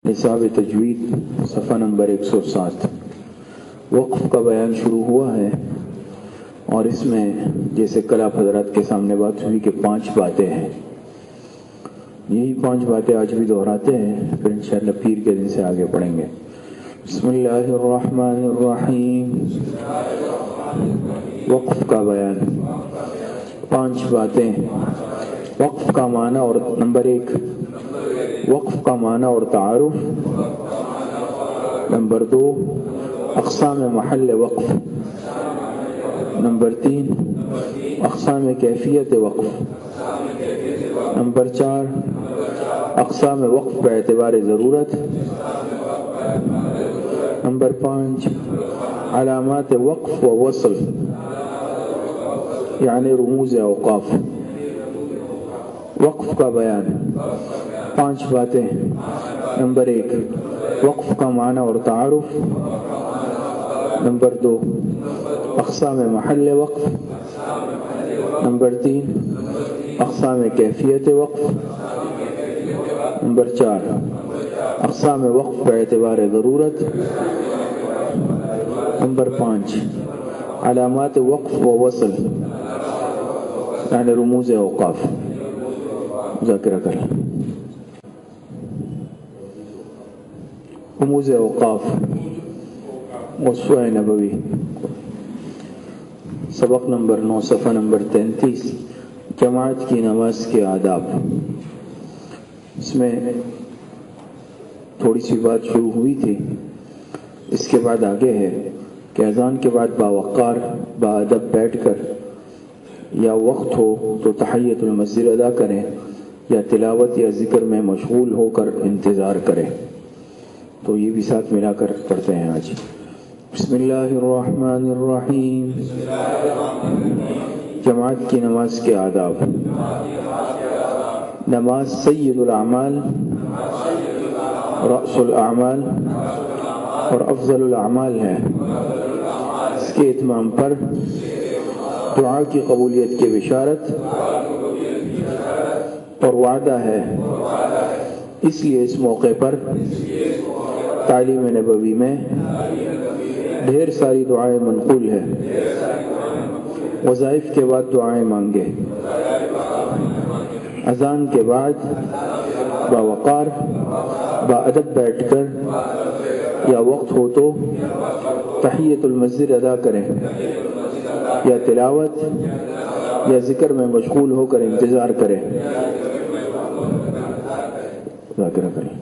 نصاب تجوید صفحہ نمبر 107 وقف کا بیان شروع ہوا ہے، اور اس میں جیسے کل آپ حضرات کے سامنے بات ہوئی کہ 5 باتیں ہیں، یہی 5 باتیں آج بھی دہراتے ہیں، پھر انشاءاللہ پیر کے دن سے آگے پڑھیں گے۔ بسم اللہ الرحمن الرحیم۔ وقف کا بیان، 5 باتیں۔ وقف کا معنی اور نمبر 1 وقف کا معنی اور تعارف، نمبر 2 اقسام محل وقف، نمبر 3 اقسام کیفیت وقف، نمبر 4 اقسام وقف باعتبار ضرورت، نمبر 5 علامات وقف و وصل یعنی رموز اوقاف۔ وقف کا بیان، 5 باتیں۔ نمبر 1 وقف کا معنی اور تعارف، نمبر 2 اقسام محل وقف، نمبر 3 اقسام کیفیت وقف، نمبر 4 اقسام وقف باعتبار ضرورت، نمبر 5 علامات وقف و وصل یعنی رموز اوقاف۔ مذاکرہ کر رموز اوقاف وصفہ نبوی، سبق نمبر 9 صفحہ نمبر 33 جماعت کی نماز کے آداب۔ اس میں تھوڑی سی بات شروع ہوئی تھی، اس کے بعد آگے ہے کہ اذان کے بعد باوقار باادب بیٹھ کر یا وقت ہو تو تحیۃ المسجد ادا کریں یا تلاوت یا ذکر میں مشغول ہو کر انتظار کریں۔ تو یہ بھی ساتھ ملا کر پڑھتے ہیں آج۔ بسم اللہ الرحمن الرحیم۔ جماعت کی نماز کے آداب۔ نماز سید الاعمال، رأس الاعمال اور افضل الاعمال ہے۔ اس کے اتمام پر دعا کی قبولیت کی بشارت اور وعدہ ہے، اس لیے اس موقع پر تعلیم نبوی میں ڈھیر ساری دعائیں منقول ہے۔ وظائف کے بعد دعائیں مانگے، اذان کے بعد باوقار باادب بیٹھ کر یا وقت ہو تو تحیۃ المسجد ادا کریں یا تلاوت یا ذکر میں مشغول ہو کر انتظار کریں۔ ذاکرہ کریں۔